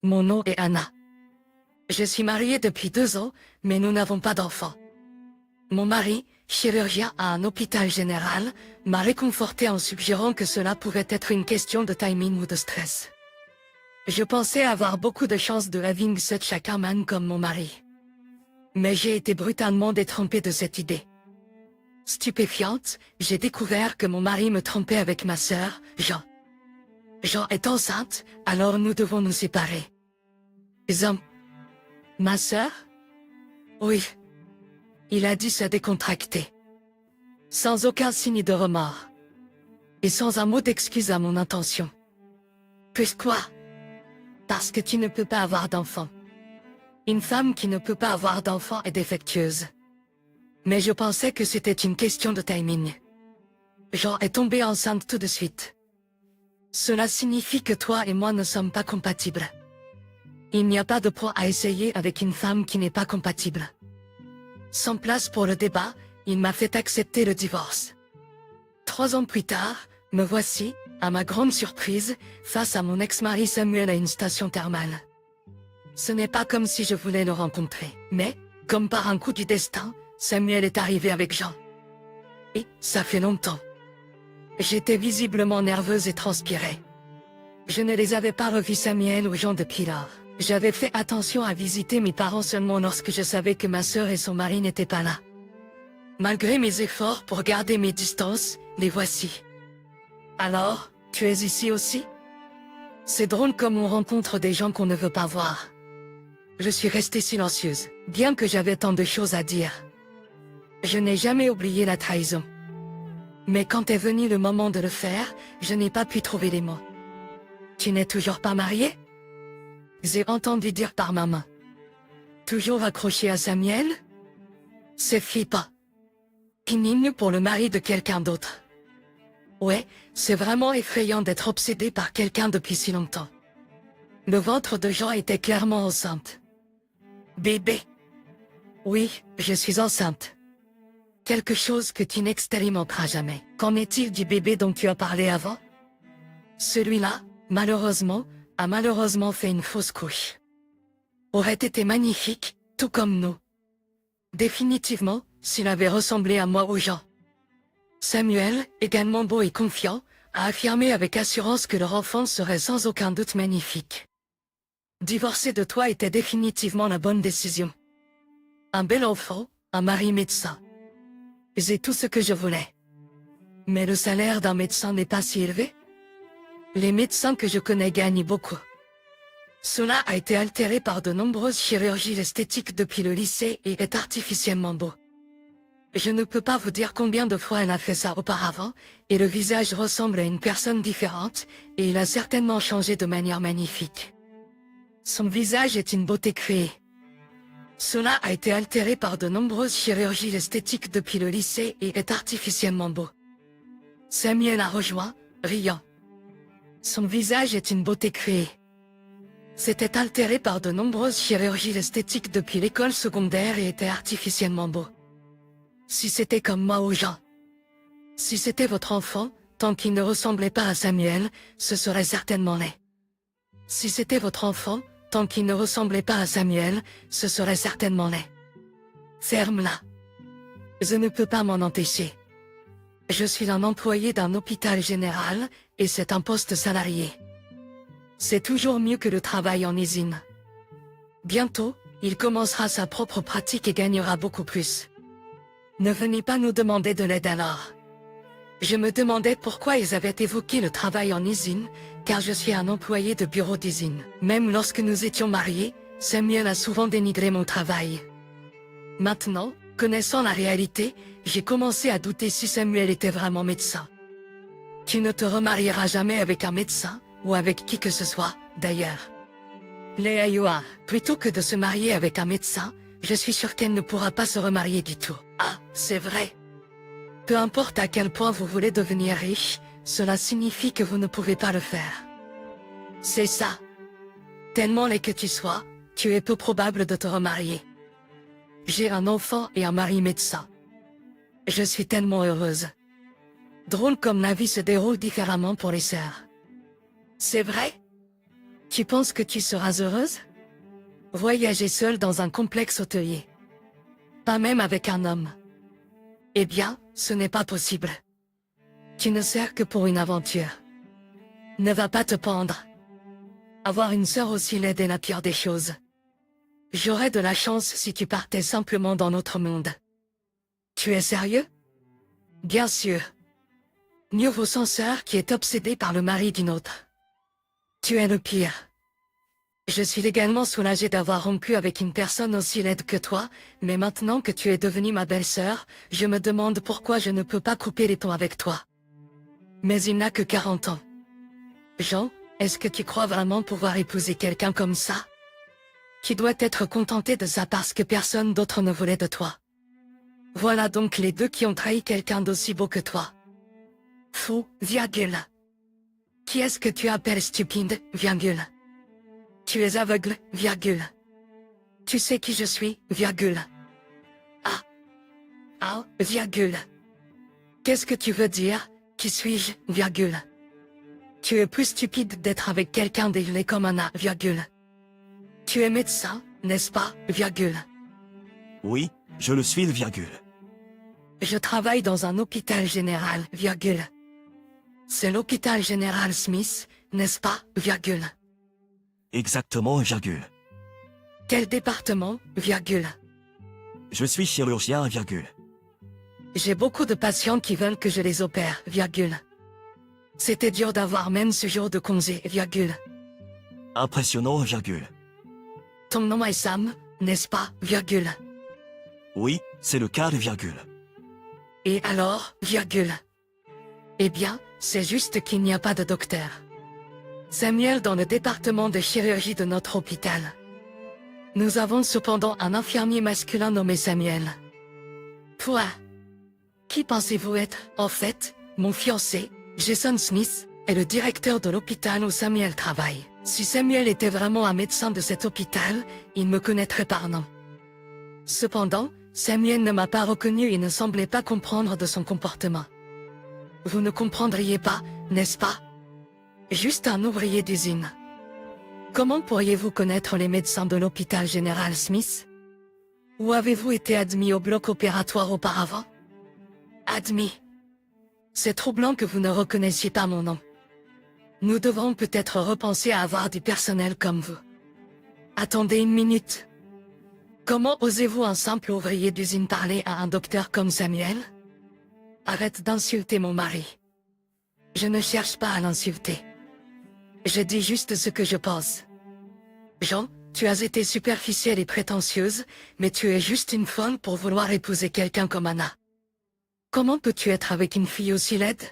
Mon nom est Anna. Je suis mariée depuis 2 ans, mais nous n'avons pas d'enfants. Mon mari, chirurgien à un hôpital général, m'a réconforté en suggérant que cela pouvait être une question de timing ou de stress. Je pensais avoir beaucoup de chances de having such a car man comme mon mari. Mais j'ai été brutalement détrompée de cette idée. Stupéfiante, j'ai découvert que mon mari me trompait avec ma sœur, Jean. Jean est enceinte, alors nous devons nous séparer. Jean. Ma sœur? Oui. Il a dit se décontracter. Sans aucun signe de remords. Et sans un mot d'excuse à mon intention. Pourquoi? Parce que tu ne peux pas avoir d'enfant. Une femme qui ne peut pas avoir d'enfant est défectueuse. Mais je pensais que c'était une question de timing. Jean est tombée enceinte tout de suite. Cela signifie que toi et moi ne sommes pas compatibles. Il n'y a pas de point à essayer avec une femme qui n'est pas compatible. Sans place pour le débat, il m'a fait accepter le divorce. 3 ans plus tard, me voici, à ma grande surprise, face à mon ex-mari Samuel à une station thermale. Ce n'est pas comme si je voulais le rencontrer, mais, comme par un coup du destin, Samuel est arrivé avec Jean. Et, ça fait longtemps. J'étais visiblement nerveuse et transpirais. Je ne les avais pas revus Samuel ou Jean depuis lors. J'avais fait attention à visiter mes parents seulement lorsque je savais que ma sœur et son mari n'étaient pas là. Malgré mes efforts pour garder mes distances, les voici. Alors, tu es ici aussi? C'est drôle comme on rencontre des gens qu'on ne veut pas voir. Je suis restée silencieuse, bien que j'avais tant de choses à dire. Je n'ai jamais oublié la trahison. Mais quand est venu le moment de le faire, je n'ai pas pu trouver les mots. Tu n'es toujours pas mariée? J'ai entendu dire par ma main. Toujours accroché à Samuel? C'est flippant. Pénible pour le mari de quelqu'un d'autre. Ouais, c'est vraiment effrayant d'être obsédé par quelqu'un depuis si longtemps. Le ventre de Jean était clairement enceinte. Bébé. Oui, je suis enceinte. Quelque chose que tu n'expérimenteras jamais. Qu'en est-il du bébé dont tu as parlé avant? Celui-là, malheureusement, a malheureusement fait une fausse couche. Aurait été magnifique, tout comme nous. Définitivement, s'il avait ressemblé à moi ou Jean. Samuel, également beau et confiant, a affirmé avec assurance que leur enfant serait sans aucun doute magnifique. Divorcer de toi était définitivement la bonne décision. Un bel enfant, un mari médecin. J'ai tout ce que je voulais. Mais le salaire d'un médecin n'est pas si élevé. Les médecins que je connais gagnent beaucoup. Cela a été altéré par de nombreuses chirurgies esthétiques depuis le lycée et est artificiellement beau. Je ne peux pas vous dire combien de fois elle a fait ça auparavant, et le visage ressemble à une personne différente, et il a certainement changé de manière magnifique. Son visage est une beauté créée. Cela a été altéré par de nombreuses chirurgies esthétiques depuis le lycée et est artificiellement beau. Samuel a rejoint, riant. Son visage est une beauté créée. C'était altéré par de nombreuses chirurgies esthétiques depuis l'école secondaire et était artificiellement beau. Si c'était comme moi ou Jean. Si c'était votre enfant, tant qu'il ne ressemblait pas à Samuel, ce serait certainement laid. Si c'était votre enfant, tant qu'il ne ressemblait pas à Samuel, ce serait certainement laid. Ferme-la. Je ne peux pas m'en empêcher. Je suis un employé d'un hôpital général, et c'est un poste salarié. C'est toujours mieux que le travail en usine. Bientôt, il commencera sa propre pratique et gagnera beaucoup plus. Ne venez pas nous demander de l'aide alors. Je me demandais pourquoi ils avaient évoqué le travail en usine, car je suis un employé de bureau d'usine. Même lorsque nous étions mariés, Samuel a souvent dénigré mon travail. Maintenant, connaissant la réalité, j'ai commencé à douter si Samuel était vraiment médecin. Tu ne te remarieras jamais avec un médecin, ou avec qui que ce soit, d'ailleurs. Léa Yoa, plutôt que de se marier avec un médecin, je suis sûre qu'elle ne pourra pas se remarier du tout. Ah, c'est vrai. Peu importe à quel point vous voulez devenir riche, cela signifie que vous ne pouvez pas le faire. C'est ça. Tellement laid que tu sois, tu es peu probable de te remarier. J'ai un enfant et un mari médecin. Je suis tellement heureuse. Drôle comme la vie se déroule différemment pour les sœurs. C'est vrai? Tu penses que tu seras heureuse? Voyager seule dans un complexe hôtelier. Pas même avec un homme. Eh bien, ce n'est pas possible. Tu ne sers que pour une aventure. Ne va pas te pendre. Avoir une sœur aussi laide est la pire des choses. J'aurais de la chance si tu partais simplement dans notre monde. Tu es sérieux? Bien sûr. Mieux vaut sans sœur qui est obsédée par le mari d'une autre. Tu es le pire. Je suis également soulagée d'avoir rompu avec une personne aussi laide que toi, mais maintenant que tu es devenue ma belle-sœur, je me demande pourquoi je ne peux pas couper les ponts avec toi. Mais il n'a que 40 ans. Jean, est-ce que tu crois vraiment pouvoir épouser quelqu'un comme ça? Qui doit être contenté de ça parce que personne d'autre ne voulait de toi. Voilà donc les deux qui ont trahi quelqu'un d'aussi beau que toi. Fou, virgule. Qui est-ce que tu appelles stupide, virgule? Tu es aveugle, virgule. Tu sais qui je suis, virgule. Ah. Ah, virgule. Qu'est-ce que tu veux dire, qui suis-je, virgule? Tu es plus stupide d'être avec quelqu'un d'élevé comme Anna, virgule. Tu es médecin, n'est-ce pas, virgule? Oui, je le suis, virgule. Je travaille dans un hôpital général, virgule. C'est l'hôpital général Smith, n'est-ce pas, virgule? Exactement, virgule. Quel département, virgule? Je suis chirurgien, virgule. J'ai beaucoup de patients qui veulent que je les opère, virgule. C'était dur d'avoir même ce jour de congé, virgule. Impressionnant, virgule. Ton nom est Sam, n'est-ce pas, virgule? Oui, c'est le cas, virgule. Et alors, virgule? Eh bien, c'est juste qu'il n'y a pas de docteur. Samuel dans le département de chirurgie de notre hôpital. Nous avons cependant un infirmier masculin nommé Samuel. Toi, qui pensez-vous être, en fait, mon fiancé, Jason Smith, est le directeur de l'hôpital où Samuel travaille. Si Samuel était vraiment un médecin de cet hôpital, il me connaîtrait par nom. Cependant, Samuel ne m'a pas reconnu et ne semblait pas comprendre de son comportement. Vous ne comprendriez pas, n'est-ce pas? Juste un ouvrier d'usine. Comment pourriez-vous connaître les médecins de l'hôpital général Smith? Où avez-vous été admis au bloc opératoire auparavant? Admis. C'est troublant que vous ne reconnaissiez pas mon nom. Nous devons peut-être repenser à avoir du personnel comme vous. Attendez une minute. Comment osez-vous un simple ouvrier d'usine parler à un docteur comme Samuel? Arrête d'insulter mon mari. Je ne cherche pas à l'insulter. Je dis juste ce que je pense. Jean, tu as été superficielle et prétentieuse, mais tu es juste une folle pour vouloir épouser quelqu'un comme Anna. Comment peux-tu être avec une fille aussi laide?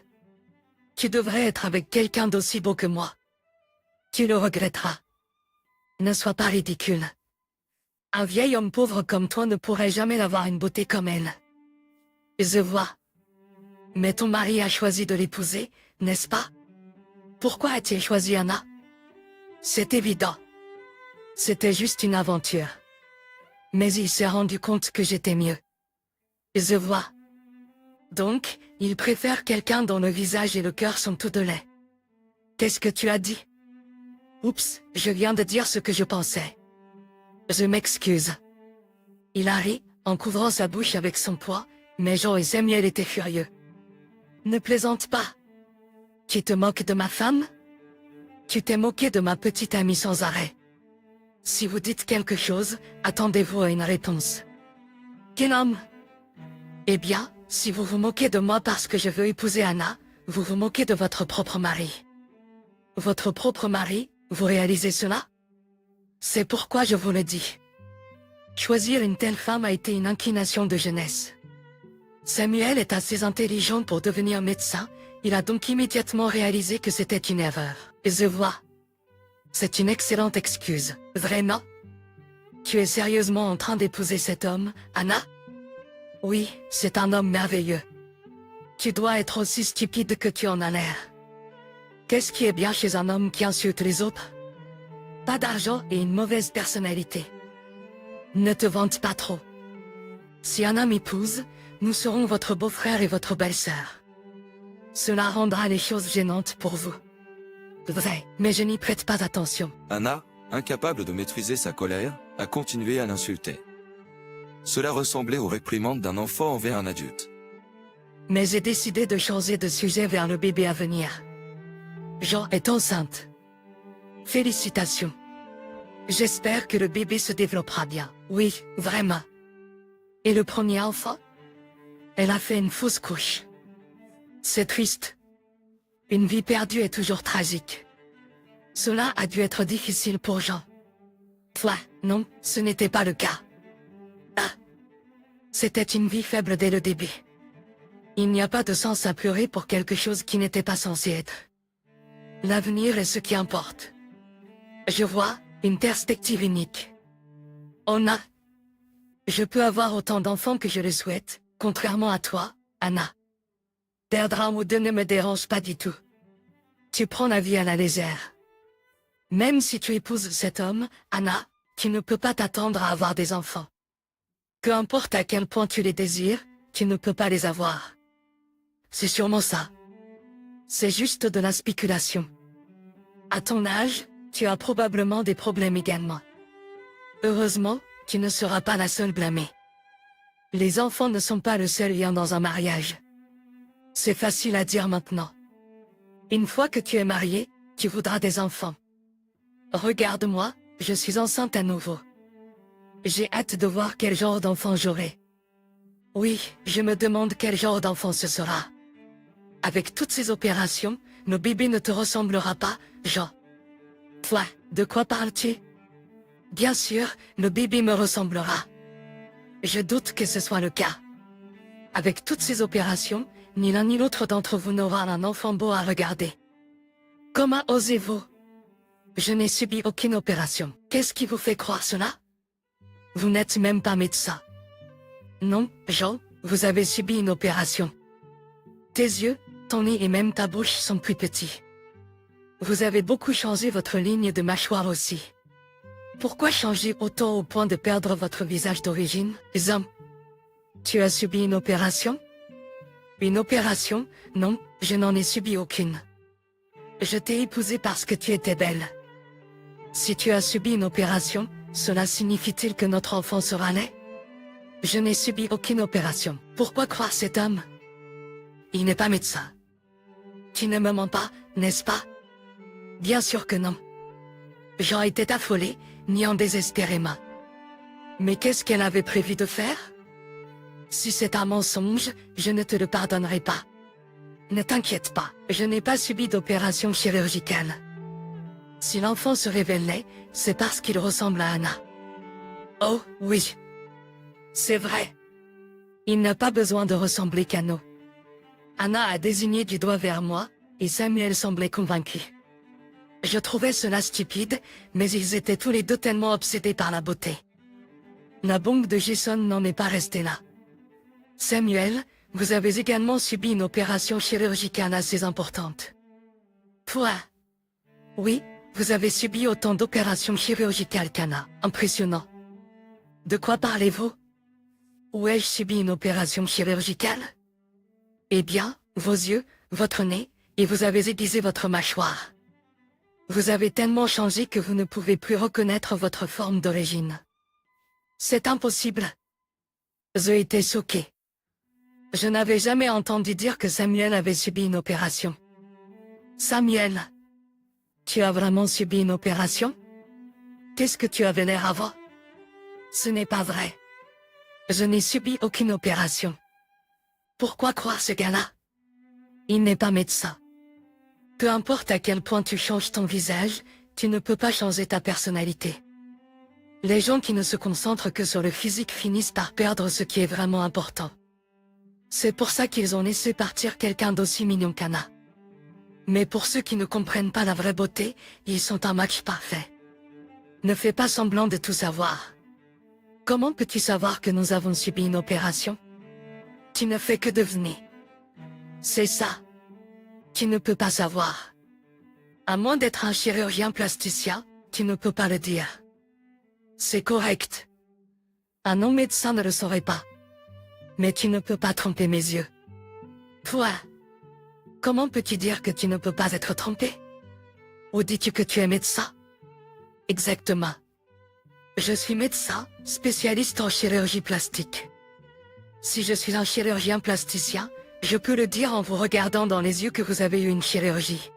Tu devrais être avec quelqu'un d'aussi beau que moi. Tu le regretteras. Ne sois pas ridicule. Un vieil homme pauvre comme toi ne pourrait jamais avoir une beauté comme elle. Je vois. Mais ton mari a choisi de l'épouser, n'est-ce pas? Pourquoi a-t-il choisi Anna? C'est évident. C'était juste une aventure. Mais il s'est rendu compte que j'étais mieux. Je vois. Donc, il préfère quelqu'un dont le visage et le cœur sont tout de lait. Qu'est-ce que tu as dit? Oups, je viens de dire ce que je pensais. Je m'excuse. Il a ri, en couvrant sa bouche avec son poing, mais Jean et Samuel étaient furieux. Ne plaisante pas. Tu te moques de ma femme? Tu t'es moqué de ma petite amie sans arrêt. Si vous dites quelque chose, attendez-vous à une réponse. Quel homme? Eh bien, si vous vous moquez de moi parce que je veux épouser Anna, vous vous moquez de votre propre mari. Votre propre mari, vous réalisez cela? C'est pourquoi je vous le dis. Choisir une telle femme a été une inclination de jeunesse. Samuel est assez intelligent pour devenir médecin, il a donc immédiatement réalisé que c'était une erreur. Je vois. C'est une excellente excuse, vraiment? Tu es sérieusement en train d'épouser cet homme, Anna? Oui, c'est un homme merveilleux. Tu dois être aussi stupide que tu en as l'air. Qu'est-ce qui est bien chez un homme qui insulte les autres? Pas d'argent et une mauvaise personnalité. Ne te vante pas trop. Si Anna m'épouse, nous serons votre beau-frère et votre belle-sœur. Cela rendra les choses gênantes pour vous. Vrai, mais je n'y prête pas attention. Anna, incapable de maîtriser sa colère, a continué à l'insulter. Cela ressemblait aux réprimandes d'un enfant envers un adulte. Mais j'ai décidé de changer de sujet vers le bébé à venir. Jean est enceinte. Félicitations. J'espère que le bébé se développera bien. Oui, vraiment. Et le premier enfant? Elle a fait une fausse couche. C'est triste. Une vie perdue est toujours tragique. Cela a dû être difficile pour Jean. Toi, non, ce n'était pas le cas. Ah. C'était une vie faible dès le début. Il n'y a pas de sens à pleurer pour quelque chose qui n'était pas censé être. L'avenir est ce qui importe. Je vois une perspective unique. Je peux avoir autant d'enfants que je le souhaite, contrairement à toi, Anna. Perdre un ou deux ne me dérange pas du tout. Tu prends la vie à la légère. Même si tu épouses cet homme, Anna, tu ne peux pas t'attendre à avoir des enfants. Peu importe à quel point tu les désires, tu ne peux pas les avoir. C'est sûrement ça. C'est juste de la spéculation. À ton âge, tu as probablement des problèmes également. Heureusement, tu ne seras pas la seule blâmée. Les enfants ne sont pas le seul lien dans un mariage. C'est facile à dire maintenant. Une fois que tu es marié, tu voudras des enfants. Regarde-moi, je suis enceinte à nouveau. J'ai hâte de voir quel genre d'enfant j'aurai. Oui, je me demande quel genre d'enfant ce sera. Avec toutes ces opérations, nos bébés ne te ressemblera pas, Jean. Toi, de quoi parles-tu? Bien sûr, le bébé me ressemblera. Je doute que ce soit le cas. Avec toutes ces opérations, ni l'un ni l'autre d'entre vous n'aura un enfant beau à regarder. Comment osez-vous? Je n'ai subi aucune opération. Qu'est-ce qui vous fait croire cela? Vous n'êtes même pas médecin. Non, Jean, vous avez subi une opération. Tes yeux, ton nez et même ta bouche sont plus petits. Vous avez beaucoup changé votre ligne de mâchoire aussi. Pourquoi changer autant au point de perdre votre visage d'origine, Zam? Tu as subi une opération? Une opération? Non, je n'en ai subi aucune. Je t'ai épousée parce que tu étais belle. Si tu as subi une opération, cela signifie-t-il que notre enfant sera né? Je n'ai subi aucune opération. Pourquoi croire cet homme? Il n'est pas médecin. Tu ne me mens pas, n'est-ce pas? Bien sûr que non. Jean était affolé, niant désespérément. Mais qu'est-ce qu'elle avait prévu de faire? Si c'est un mensonge, je ne te le pardonnerai pas. Ne t'inquiète pas, je n'ai pas subi d'opération chirurgicale. Si l'enfant se révèle laid, c'est parce qu'il ressemble à Anna. Oh, oui. C'est vrai. Il n'a pas besoin de ressembler qu'à nous. Anna a désigné du doigt vers moi, et Samuel semblait convaincu. Je trouvais cela stupide, mais ils étaient tous les deux tellement obsédés par la beauté. La bombe de Jason n'en est pas restée là. Samuel, vous avez également subi une opération chirurgicale assez importante. Toi? Oui, vous avez subi autant d'opérations chirurgicales qu'Anna. Impressionnant. De quoi parlez-vous? Où ai-je subi une opération chirurgicale? Eh bien, vos yeux, votre nez, et vous avez aiguisé votre mâchoire. Vous avez tellement changé que vous ne pouvez plus reconnaître votre forme d'origine. C'est impossible. J'ai été choqué. Je n'avais jamais entendu dire que Samuel avait subi une opération. Samuel, tu as vraiment subi une opération? Qu'est-ce que tu avais l'air avant? Ce n'est pas vrai. Je n'ai subi aucune opération. Pourquoi croire ce gars-là? Il n'est pas médecin. Peu importe à quel point tu changes ton visage, tu ne peux pas changer ta personnalité. Les gens qui ne se concentrent que sur le physique finissent par perdre ce qui est vraiment important. C'est pour ça qu'ils ont laissé partir quelqu'un d'aussi mignon qu'Anna. Mais pour ceux qui ne comprennent pas la vraie beauté, ils sont un match parfait. Ne fais pas semblant de tout savoir. Comment peux-tu savoir que nous avons subi une opération? Tu ne fais que deviner. C'est ça. Tu ne peux pas savoir. À moins d'être un chirurgien plasticien, tu ne peux pas le dire. C'est correct. Un non-médecin ne le saurait pas. Mais tu ne peux pas tromper mes yeux. Toi, comment peux-tu dire que tu ne peux pas être trompé? Ou dis-tu que tu es médecin? Exactement. Je suis médecin, spécialiste en chirurgie plastique. Si je suis un chirurgien plasticien, je peux le dire en vous regardant dans les yeux que vous avez eu une chirurgie.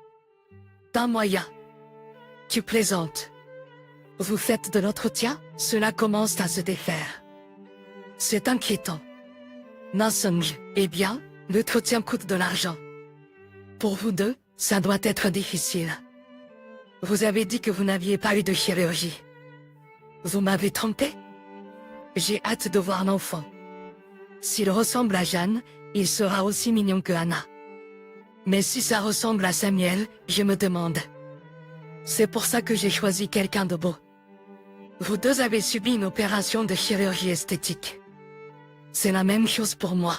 Pas moyen. Tu plaisantes. Vous faites de l'entretien, cela commence à se défaire. C'est inquiétant. Nasung, eh bien, l'entretien coûte de l'argent. Pour vous deux, ça doit être difficile. Vous avez dit que vous n'aviez pas eu de chirurgie. Vous m'avez trompé? J'ai hâte de voir l'enfant. S'il ressemble à Jeanne, il sera aussi mignon que Anna. Mais si ça ressemble à Samuel, je me demande. C'est pour ça que j'ai choisi quelqu'un de beau. Vous deux avez subi une opération de chirurgie esthétique. C'est la même chose pour moi.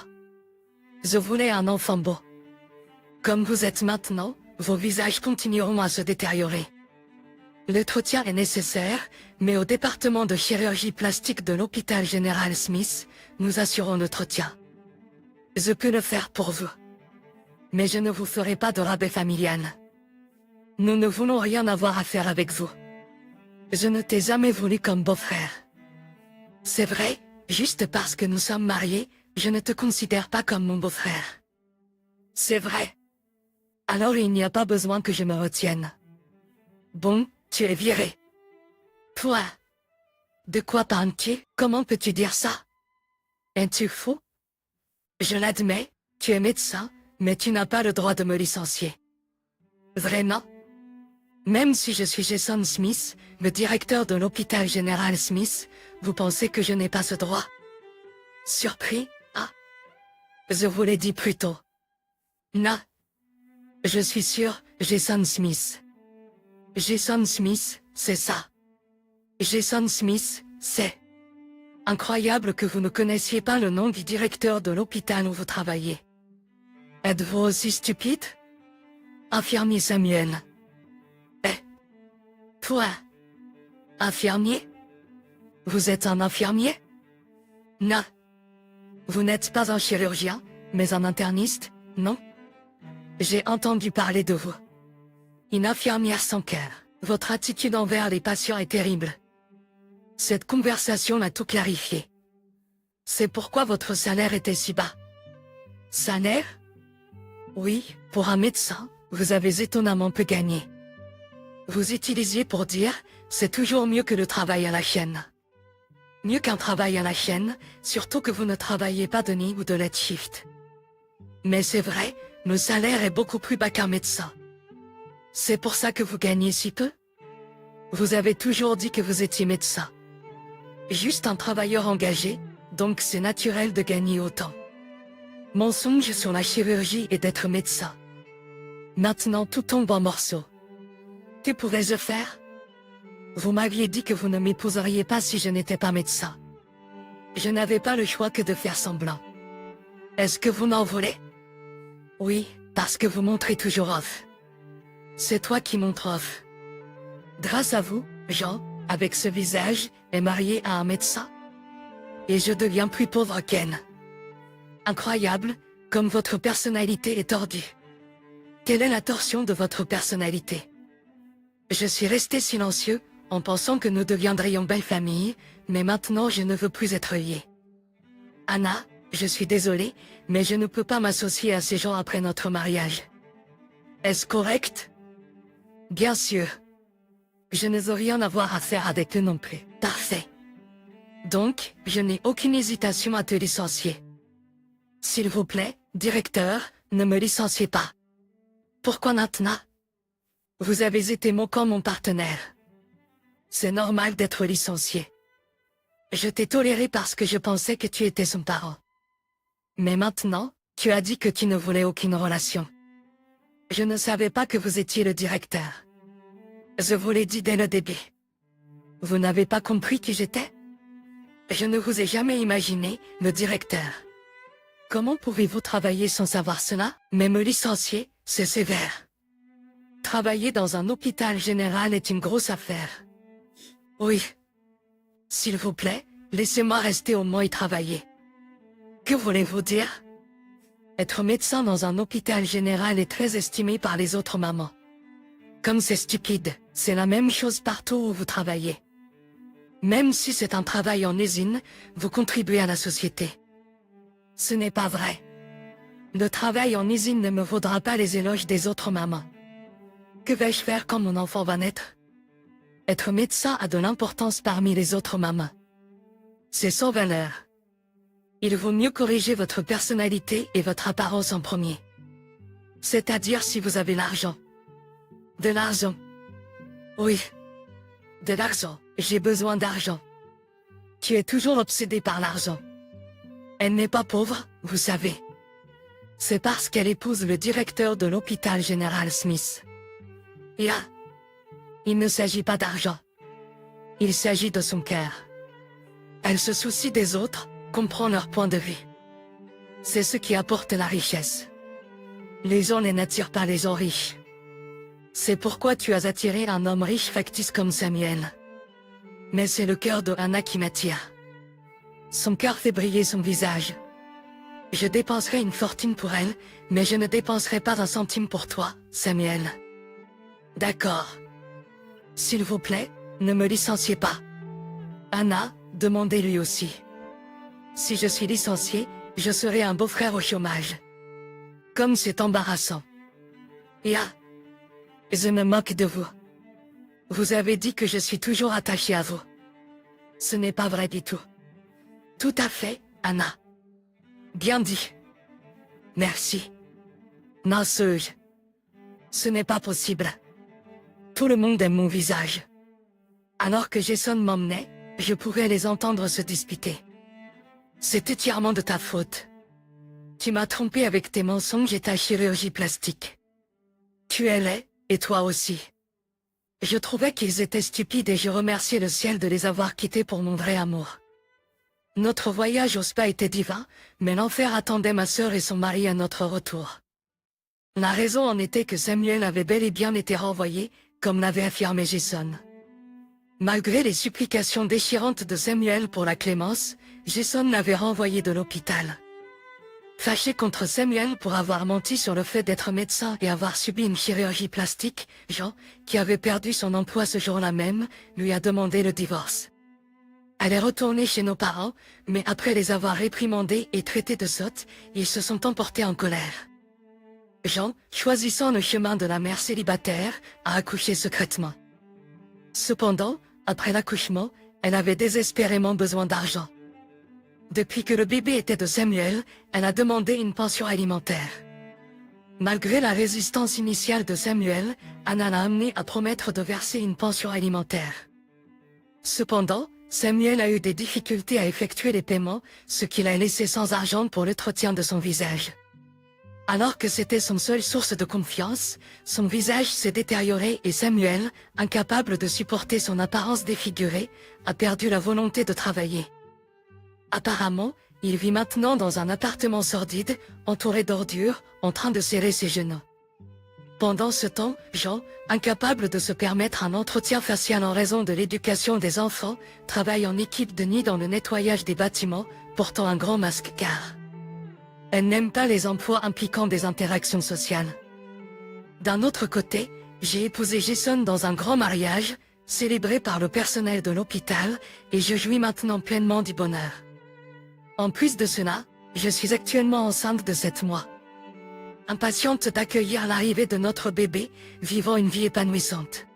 Je voulais un enfant beau. Comme vous êtes maintenant, vos visages continueront à se détériorer. L'entretien est nécessaire, mais au département de chirurgie plastique de l'hôpital général Smith, nous assurons l'entretien. Je peux le faire pour vous. Mais je ne vous ferai pas de rabais familial. Nous ne voulons rien avoir à faire avec vous. Je ne t'ai jamais voulu comme beau-frère. C'est vrai, juste parce que nous sommes mariés, je ne te considère pas comme mon beau-frère. C'est vrai. Alors il n'y a pas besoin que je me retienne. Bon, tu es viré. Toi. De quoi parles-tu? Comment peux-tu dire ça? Es-tu fou? Je l'admets, tu es médecin, mais tu n'as pas le droit de me licencier. Vraiment? Même si je suis Jason Smith, le directeur de l'hôpital général Smith, vous pensez que je n'ai pas ce droit? Surpris, ah? Je vous l'ai dit plus tôt. Non. Je suis sûr, Jason Smith. Jason Smith, c'est ça. Jason Smith, c'est... Incroyable que vous ne connaissiez pas le nom du directeur de l'hôpital où vous travaillez. Êtes-vous aussi stupide? Infirmier Samuel. Eh. Toi. Infirmier? Vous êtes un infirmier? Non. Vous n'êtes pas un chirurgien, mais un interniste, non? J'ai entendu parler de vous. Une infirmière sans cœur. Votre attitude envers les patients est terrible. Cette conversation a tout clarifié. C'est pourquoi votre salaire était si bas. Salaire? Oui, pour un médecin, vous avez étonnamment peu gagné. Vous utilisiez pour dire, c'est toujours mieux que le travail à la chaîne. Mieux qu'un travail à la chaîne, surtout que vous ne travaillez pas de nuit ou de late shift. Mais c'est vrai, le salaire est beaucoup plus bas qu'un médecin. C'est pour ça que vous gagnez si peu? Vous avez toujours dit que vous étiez médecin. Juste un travailleur engagé, donc c'est naturel de gagner autant. Mensonge sur la chirurgie et d'être médecin. Maintenant tout tombe en morceaux. Que pourrais-je faire? Vous m'aviez dit que vous ne m'épouseriez pas si je n'étais pas médecin. Je n'avais pas le choix que de faire semblant. Est-ce que vous m'en voulez? Oui, parce que vous montrez toujours off. C'est toi qui montres off. Grâce à vous, Jean, avec ce visage, est marié à un médecin. Et je deviens plus pauvre qu'Anne. Incroyable, comme votre personnalité est tordue. Quelle est la torsion de votre personnalité? Je suis resté silencieux, en pensant que nous deviendrions belle famille, mais maintenant je ne veux plus être lié. Anna, je suis désolé, mais je ne peux pas m'associer à ces gens après notre mariage. Est-ce correct? Bien sûr. Je ne veux rien avoir à faire avec eux non plus. Parfait. Donc, je n'ai aucune hésitation à te licencier. S'il vous plaît, directeur, ne me licenciez pas. Pourquoi maintenant? Vous avez été moquant mon partenaire. C'est normal d'être licencié. Je t'ai toléré parce que je pensais que tu étais son parent. Mais maintenant, tu as dit que tu ne voulais aucune relation. Je ne savais pas que vous étiez le directeur. Je vous l'ai dit dès le début. Vous n'avez pas compris qui j'étais? Je ne vous ai jamais imaginé, le directeur. Comment pouvez-vous travailler sans savoir cela? Mais me licencier, c'est sévère. Travailler dans un hôpital général est une grosse affaire. Oui. S'il vous plaît, laissez-moi rester au moins y travailler. Que voulez-vous dire? Être médecin dans un hôpital général est très estimé par les autres mamans. Comme c'est stupide, c'est la même chose partout où vous travaillez. Même si c'est un travail en usine, vous contribuez à la société. Ce n'est pas vrai. Le travail en usine ne me vaudra pas les éloges des autres mamans. Que vais-je faire quand mon enfant va naître? Être médecin a de l'importance parmi les autres mamans. C'est sans valeur. Il vaut mieux corriger votre personnalité et votre apparence en premier. C'est-à-dire si vous avez l'argent. De l'argent. Oui. De l'argent. J'ai besoin d'argent. Tu es toujours obsédé par l'argent. Elle n'est pas pauvre, vous savez. C'est parce qu'elle épouse le directeur de l'hôpital général Smith. Il ne s'agit pas d'argent. Il s'agit de son cœur. Elle se soucie des autres, comprend leur point de vue. C'est ce qui apporte la richesse. Les gens n'attirent pas les gens riches. C'est pourquoi tu as attiré un homme riche factice comme Samuel. Mais c'est le cœur de Anna qui m'attire. Son cœur fait briller son visage. Je dépenserai une fortune pour elle, mais je ne dépenserai pas un centime pour toi, Samuel. D'accord. S'il vous plaît, ne me licenciez pas. Anna, demandez lui aussi. Si je suis licencié, je serai un beau-frère au chômage. Comme c'est embarrassant. Je me moque de vous. Vous avez dit que je suis toujours attaché à vous. Ce n'est pas vrai du tout. Tout à fait, Anna. Bien dit. Merci. Nasseuse. Ce n'est pas possible. Tout le monde aime mon visage. Alors que Jason m'emmenait, je pourrais les entendre se disputer. C'est entièrement de ta faute. Tu m'as trompé avec tes mensonges et ta chirurgie plastique. Tu es laid, et toi aussi. Je trouvais qu'ils étaient stupides et je remerciais le ciel de les avoir quittés pour mon vrai amour. Notre voyage au spa était divin, mais l'enfer attendait ma sœur et son mari à notre retour. La raison en était que Samuel avait bel et bien été renvoyé, comme l'avait affirmé Jason. Malgré les supplications déchirantes de Samuel pour la clémence, Jason l'avait renvoyé de l'hôpital. Fâché contre Samuel pour avoir menti sur le fait d'être médecin et avoir subi une chirurgie plastique, Jean, qui avait perdu son emploi ce jour-là même, lui a demandé le divorce. Elle est retournée chez nos parents, mais après les avoir réprimandés et traités de sottes, ils se sont emportés en colère. Jean, choisissant le chemin de la mère célibataire, a accouché secrètement. Cependant, après l'accouchement, elle avait désespérément besoin d'argent. Depuis que le bébé était de Samuel, elle a demandé une pension alimentaire. Malgré la résistance initiale de Samuel, Anna l'a amené à promettre de verser une pension alimentaire. Cependant, Samuel a eu des difficultés à effectuer les paiements, ce qui l'a laissé sans argent pour l'entretien de son visage. Alors que c'était son seule source de confiance, son visage s'est détérioré et Samuel, incapable de supporter son apparence défigurée, a perdu la volonté de travailler. Apparemment, il vit maintenant dans un appartement sordide, entouré d'ordures, en train de serrer ses genoux. Pendant ce temps, Jean, incapable de se permettre un entretien facial en raison de l'éducation des enfants, travaille en équipe de nuit dans le nettoyage des bâtiments, portant un grand masque car elle n'aime pas les emplois impliquant des interactions sociales. D'un autre côté, j'ai épousé Jason dans un grand mariage, célébré par le personnel de l'hôpital, et je jouis maintenant pleinement du bonheur. En plus de cela, je suis actuellement enceinte de 7 mois. Impatiente d'accueillir l'arrivée de notre bébé, vivant une vie épanouissante.